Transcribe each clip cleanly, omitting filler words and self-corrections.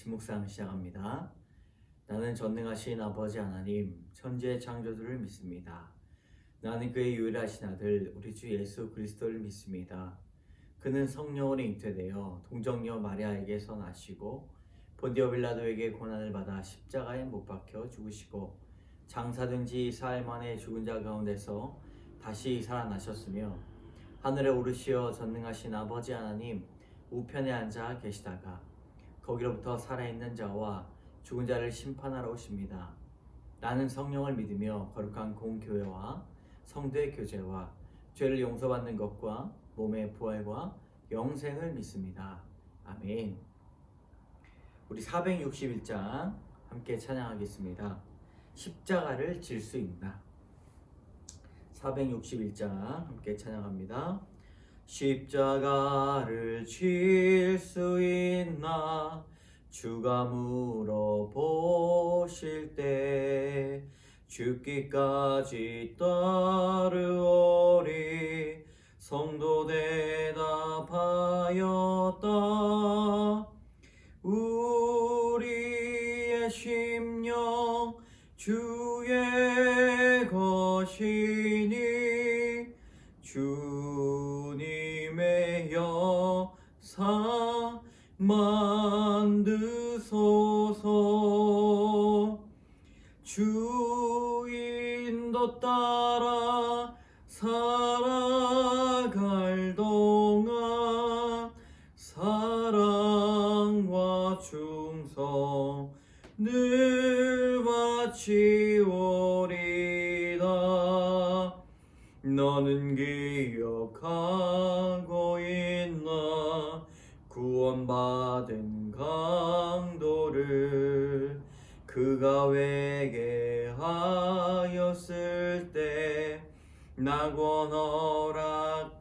묵상 시작합니다. 나는 전능하신 아버지 하나님, 천지의 창조주를 믿습니다. 나는 그의 유일하신 아들, 우리 주 예수 그리스도를 믿습니다. 그는 성령으로 잉태되어 동정녀 마리아에게서 나시고 본디오 빌라도에게 고난을 받아 십자가에 못 박혀 죽으시고 장사된 지 4일 만에 죽은 자 가운데서 다시 살아나셨으며 하늘에 오르시어 전능하신 아버지 하나님 우편에 앉아 계시다가 거기로부터 살아있는 자와 죽은 자를 심판하러 오십니다. 나는 성령을 믿으며 거룩한 공교회와 성도의 교제와 죄를 용서받는 것과 몸의 부활과 영생을 믿습니다. 아멘. 우리 461장 함께 찬양하겠습니다. 십자가를 질 수 있나? 461장 함께 찬양합니다. 십자가를 질 수 있나? 주가 물어보실 때 죽기까지 따르오리. 성도 대답하였다. 우리의 심령 주의 것이니 주님의 영상 만드소서. 주 인도 따라 살아갈 동안 사랑과 충성 늘 바치오리다. 너는 기억하고 있나? 구원받은 강도를 그가 회개하였을 때 낙원 허락받았다.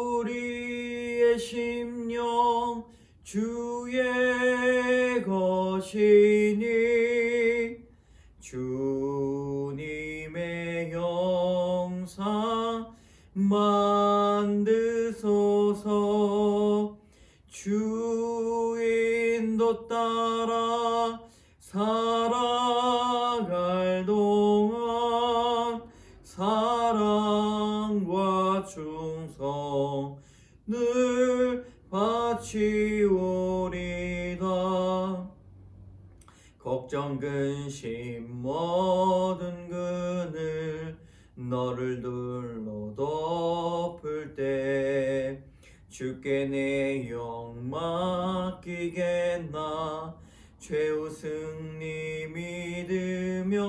우리의 심령 주의 것이니 주님의 영상 만드소서. 주 인도 따라 살아갈 동안 사랑과 충성 늘 바치오리다. 걱정 근심 모든 그늘 너를 둘러 덮을 때 주께 내 영 맡기겠나? 최후 승리 믿으며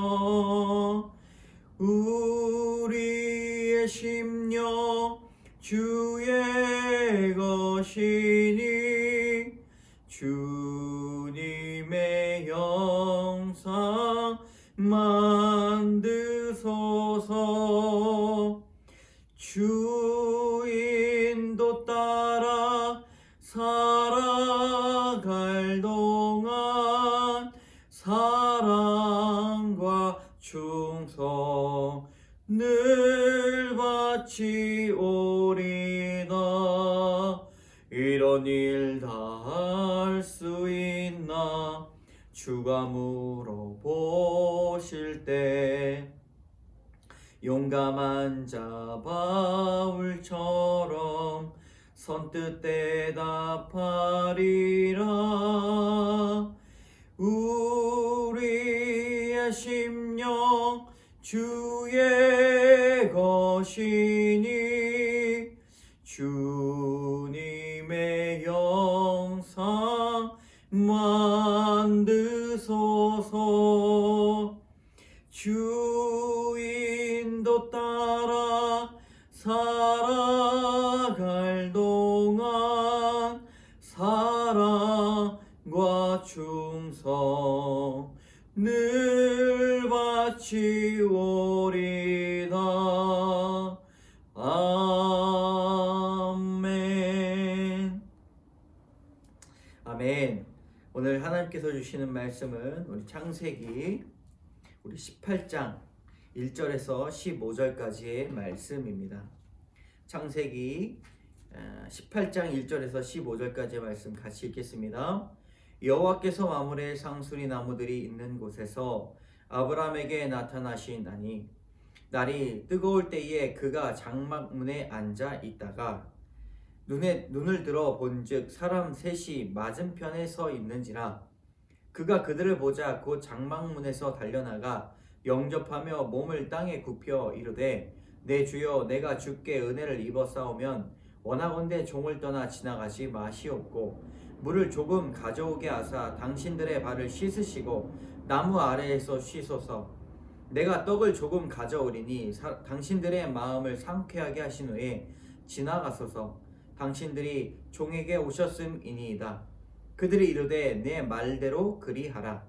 우리의 심령 주의 것이니 주님의 영상 만드소서. 주 인도 따라 살아갈 동안 사랑과 충성 늘 바치오리다. 이런 일 다 할 수 있나? 주가 물어보실 때 용감한 자 바울처럼 선뜻 대답하리라. 우리의 심령 주의 것이니 주님의 영상 만드소서. 주 인도 따라 살아갈 동안 사랑과 충성 늘 바치오리다. 아멘. 아멘. 오늘 하나님께서 주시는 말씀은 우리 창세기 우리 18장 1절에서 15절까지의 말씀입니다. 창세기 18장 1절에서 15절까지의 말씀 같이 읽겠습니다. 여호와께서 마므레 상수리 나무들이 있는 곳에서 아브라함에게 나타나시나니 날이 뜨거울 때에 그가 장막문에 앉아 있다가 눈을 들어 본즉 사람 셋이 맞은편에 서 있는지라. 그가 그들을 보자 곧 장막문에서 달려나가 영접하며 몸을 땅에 굽혀 이르되 내 주여 내가 주께 은혜를 입어 싸우면 원하건대 종을 떠나 지나가지 마시옵고 물을 조금 가져오게 하사 당신들의 발을 씻으시고 나무 아래에서 쉬소서. 내가 떡을 조금 가져오리니 당신들의 마음을 상쾌하게 하신 후에 지나가소서. 당신들이 종에게 오셨음이니이다. 그들이 이르되 내 말대로 그리하라.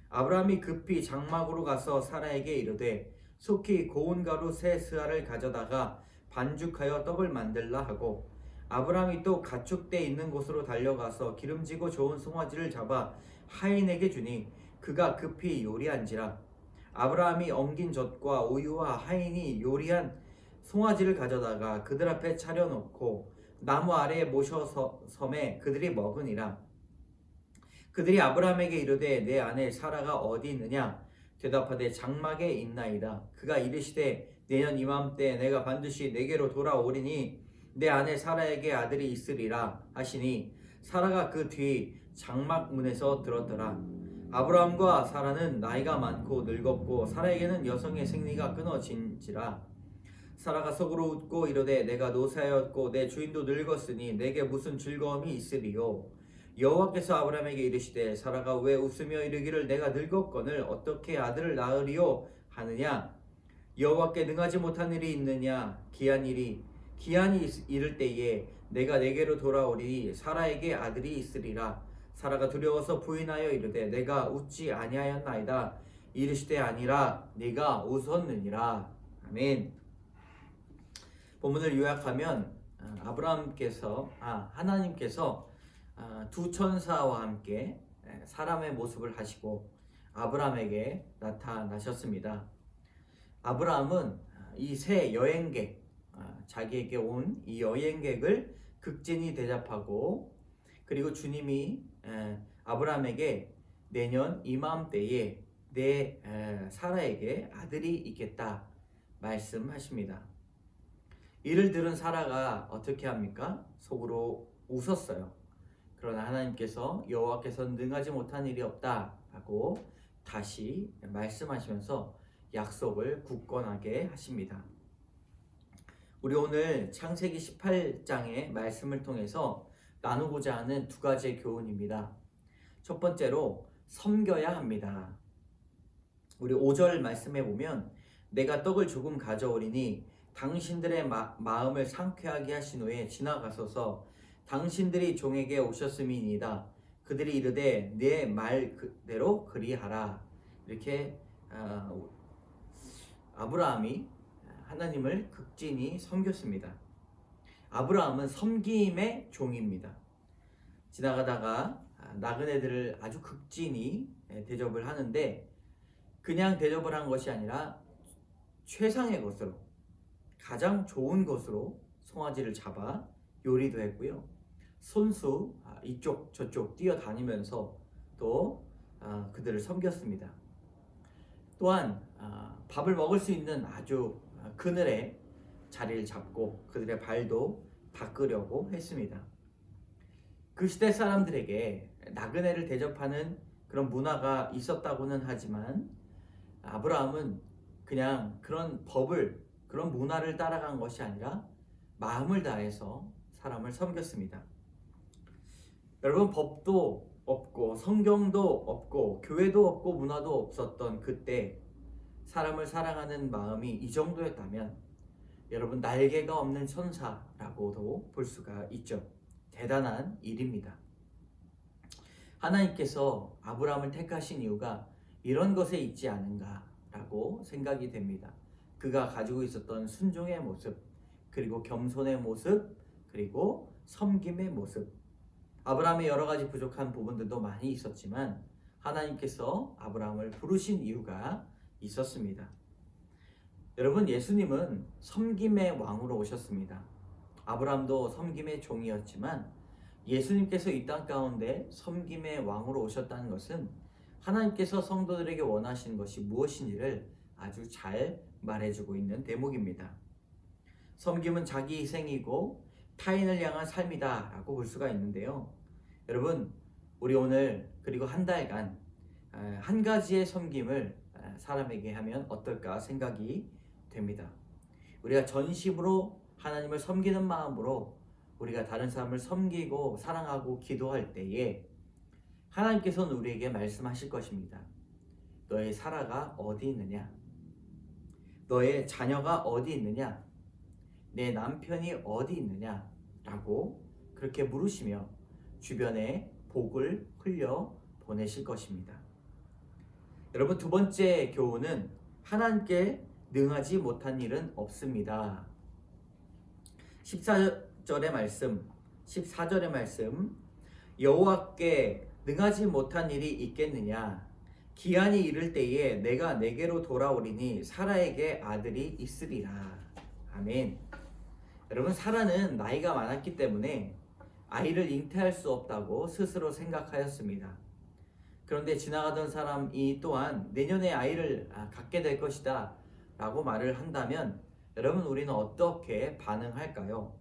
아브라함이 급히 장막으로 가서 사라에게 이르되 속히 고운 가루 세 스아를 가져다가 반죽하여 떡을 만들라 하고 아브라함이 또 가축대 있는 곳으로 달려가서 기름지고 좋은 송아지를 잡아 하인에게 주니 그가 급히 요리한지라. 아브라함이 엉긴 젖과 우유와 하인이 요리한 송아지를 가져다가 그들 앞에 차려놓고 나무 아래에 모셔서 섬에 그들이 먹으니라. 그들이 아브라함에게 이르되 내 아내 사라가 어디 있느냐? 대답하되 장막에 있나이다. 그가 이르시되 내년 이맘때 내가 반드시 내게로 돌아오리니 내 아내 사라에게 아들이 있으리라 하시니 사라가 그 뒤 장막문에서 들었더라. 아브라함과 사라는 나이가 많고 늙었고 사라에게는 여성의 생리가 끊어진지라. 사라가 속으로 웃고 이르되 내가 노사였고 내 주인도 늙었으니 내게 무슨 즐거움이 있으리요. 여호와께서 아브라함에게 이르시되 사라가 왜 웃으며 이르기를 내가 늙었거늘 어떻게 아들을 낳으리요 하느냐. 여호와께 능하지 못한 일이 있느냐. 기한이 이를 때에 내가 내게로 돌아오리니 사라에게 아들이 있으리라. 사라가 두려워서 부인하여 이르되 내가 웃지 아니하였나이다. 이르시되 아니라 네가 웃었느니라. 아멘. 본문을 요약하면 하나님께서 두 천사와 함께 사람의 모습을 하시고 아브라함에게 나타나셨습니다. 아브라함은 이 세 여행객, 자기에게 온 이 여행객을 극진히 대접하고 그리고 주님이 아브라함에게 내년 이맘때에 내 사라에게 아들이 있겠다 말씀하십니다. 이를 들은 사라가 어떻게 합니까? 속으로 웃었어요. 그러나 하나님께서 여호와께서는 능하지 못한 일이 없다라고 다시 말씀하시면서 약속을 굳건하게 하십니다. 우리 오늘 창세기 18장의 말씀을 통해서 나누고자 하는 두 가지의 교훈입니다. 첫 번째로 섬겨야 합니다. 우리 5절 말씀해 보면 내가 떡을 조금 가져오리니 당신들의 마음을 상쾌하게 하신 후에 지나가소서. 당신들이 종에게 오셨음이니이다. 그들이 이르되 내 말 그대로 그리하라. 이렇게 아브라함이 하나님을 극진히 섬겼습니다. 아브라함은 섬김의 종입니다. 지나가다가 나그네들을 아주 극진히 대접을 하는데 그냥 대접을 한 것이 아니라 최상의 것으로 가장 좋은 것으로 송아지를 잡아 요리도 했고요. 손수 이쪽 저쪽 뛰어다니면서 또 그들을 섬겼습니다. 또한 밥을 먹을 수 있는 아주 그늘에 자리를 잡고 그들의 발도 닦으려고 했습니다. 그 시대 사람들에게 나그네를 대접하는 그런 문화가 있었다고는 하지만 아브라함은 그냥 그런 그런 문화를 따라간 것이 아니라 마음을 다해서 사람을 섬겼습니다. 여러분, 법도 없고 성경도 없고 교회도 없고 문화도 없었던 그때 사람을 사랑하는 마음이 이 정도였다면 여러분, 날개가 없는 천사라고도 볼 수가 있죠. 대단한 일입니다. 하나님께서 아브라함을 택하신 이유가 이런 것에 있지 않은가라고 생각이 됩니다. 그가 가지고 있었던 순종의 모습, 그리고 겸손의 모습, 그리고 섬김의 모습. 아브라함의 여러 가지 부족한 부분들도 많이 있었지만 하나님께서 아브라함을 부르신 이유가 있었습니다. 여러분, 예수님은 섬김의 왕으로 오셨습니다. 아브라함도 섬김의 종이었지만 예수님께서 이 땅 가운데 섬김의 왕으로 오셨다는 것은 하나님께서 성도들에게 원하시는 것이 무엇인지를 아주 잘 말해주고 있는 대목입니다. 섬김은 자기 희생이고 타인을 향한 삶이다 라고 볼 수가 있는데요. 여러분, 우리 오늘 그리고 한 달간 한 가지의 섬김을 사람에게 하면 어떨까 생각이 됩니다. 우리가 전심으로 하나님을 섬기는 마음으로 우리가 다른 사람을 섬기고 사랑하고 기도할 때에 하나님께서는 우리에게 말씀하실 것입니다. 너의 사라가 어디 있느냐? 너의 자녀가 어디 있느냐? 내 남편이 어디 있느냐? 라고 그렇게 물으시며 주변에 복을 흘려 보내실 것입니다. 여러분, 두 번째 교훈은 하나님께 능하지 못한 일은 없습니다. 14절의 말씀 여호와께 능하지 못한 일이 있겠느냐? 기한이 이를 때에 내가 내게로 돌아오리니 사라에게 아들이 있으리라. 아멘. 여러분, 사라는 나이가 많았기 때문에 아이를 잉태할 수 없다고 스스로 생각하였습니다. 그런데 지나가던 사람이 또한 내년에 아이를 갖게 될 것이다 라고 말을 한다면 여러분, 우리는 어떻게 반응할까요?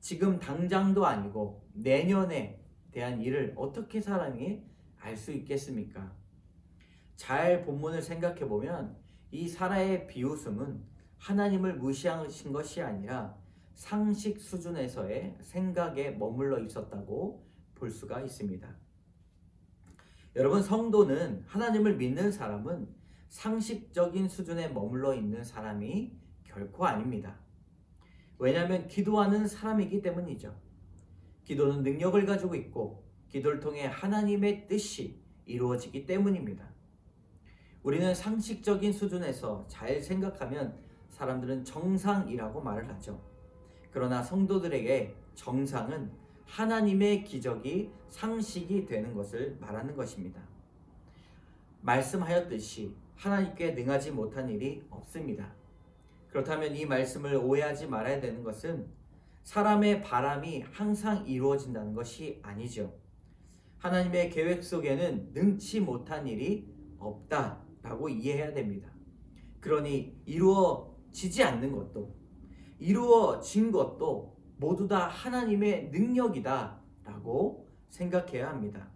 지금 당장도 아니고 내년에 대한 일을 어떻게 사람이 알 수 있겠습니까? 잘 본문을 생각해 보면 이 사라의 비웃음은 하나님을 무시하신 것이 아니라 상식 수준에서의 생각에 머물러 있었다고 볼 수가 있습니다. 여러분, 성도는 하나님을 믿는 사람은 상식적인 수준에 머물러 있는 사람이 결코 아닙니다. 왜냐하면 기도하는 사람이기 때문이죠. 기도는 능력을 가지고 있고 기도를 통해 하나님의 뜻이 이루어지기 때문입니다. 우리는 상식적인 수준에서 잘 생각하면 사람들은 정상이라고 말을 하죠. 그러나 성도들에게 정상은 하나님의 기적이 상식이 되는 것을 말하는 것입니다. 말씀하였듯이 하나님께 능하지 못한 일이 없습니다. 그렇다면 이 말씀을 오해하지 말아야 되는 것은 사람의 바람이 항상 이루어진다는 것이 아니죠. 하나님의 계획 속에는 능치 못한 일이 없다라고 이해해야 됩니다. 그러니 이루어지지 않는 것도 이루어진 것도 모두 다 하나님의 능력이다 라고 생각해야 합니다.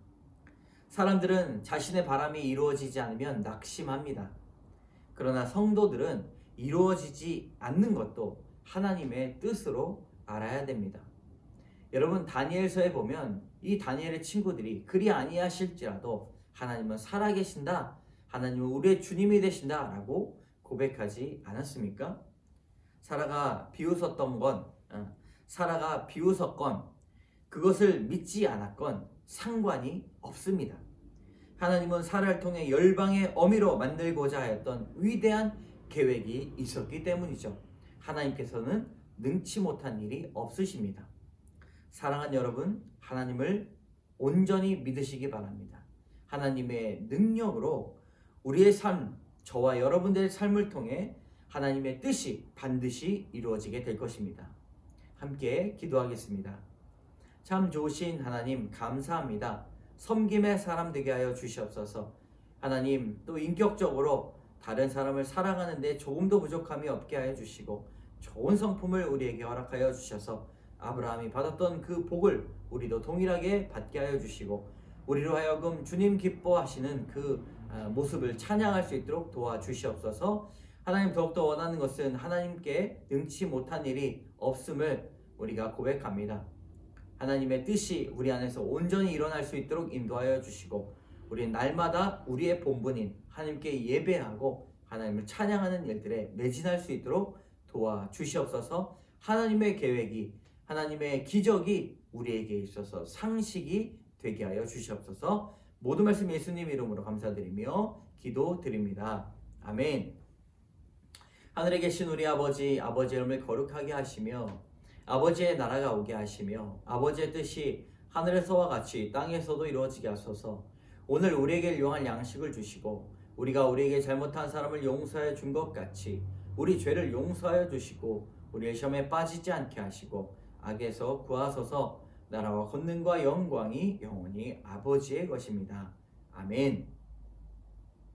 사람들은 자신의 바람이 이루어지지 않으면 낙심합니다. 그러나 성도들은 이루어지지 않는 것도 하나님의 뜻으로 알아야 됩니다. 여러분, 다니엘서에 보면 이 다니엘의 친구들이 그리 아니하실지라도 하나님은 살아계신다, 하나님은 우리의 주님이 되신다 라고 고백하지 않았습니까? 사라가 비웃었건 그것을 믿지 않았건 상관이 없습니다. 하나님은 사라를 통해 열방의 어미로 만들고자 하였던 위대한 계획이 있었기 때문이죠. 하나님께서는 능치 못한 일이 없으십니다. 사랑하는 여러분, 하나님을 온전히 믿으시기 바랍니다. 하나님의 능력으로 우리의 삶, 저와 여러분들의 삶을 통해 하나님의 뜻이 반드시 이루어지게 될 것입니다. 함께 기도하겠습니다. 참 좋으신 하나님, 감사합니다. 섬김의 사람 되게 하여 주시옵소서. 하나님, 또 인격적으로 다른 사람을 사랑하는 데 조금도 부족함이 없게 하여 주시고 좋은 성품을 우리에게 허락하여 주셔서 아브라함이 받았던 그 복을 우리도 동일하게 받게 하여 주시고 우리로 하여금 주님 기뻐하시는 그 모습을 찬양할 수 있도록 도와주시옵소서. 하나님, 더욱더 원하는 것은 하나님께 능치 못한 일이 없음을 우리가 고백합니다. 하나님의 뜻이 우리 안에서 온전히 일어날 수 있도록 인도하여 주시고 우리는 날마다 우리의 본분인 하나님께 예배하고 하나님을 찬양하는 일들에 매진할 수 있도록 도와주시옵소서. 하나님의 계획이, 하나님의 기적이 우리에게 있어서 상식이 되게 하여 주시옵소서. 모든 말씀 예수님 이름으로 감사드리며 기도드립니다. 아멘. 하늘에 계신 우리 아버지, 아버지의 이름을 거룩하게 하시며 아버지의 나라가 오게 하시며 아버지의 뜻이 하늘에서와 같이 땅에서도 이루어지게 하소서. 오늘 우리에게 일용할 양식을 주시고 우리가 우리에게 잘못한 사람을 용서해 준 것 같이 우리 죄를 용서하여 주시고 우리의 시험에 빠지지 않게 하시고 악에서 구하소서. 나라와 권능과 영광이 영원히 아버지의 것입니다. 아멘.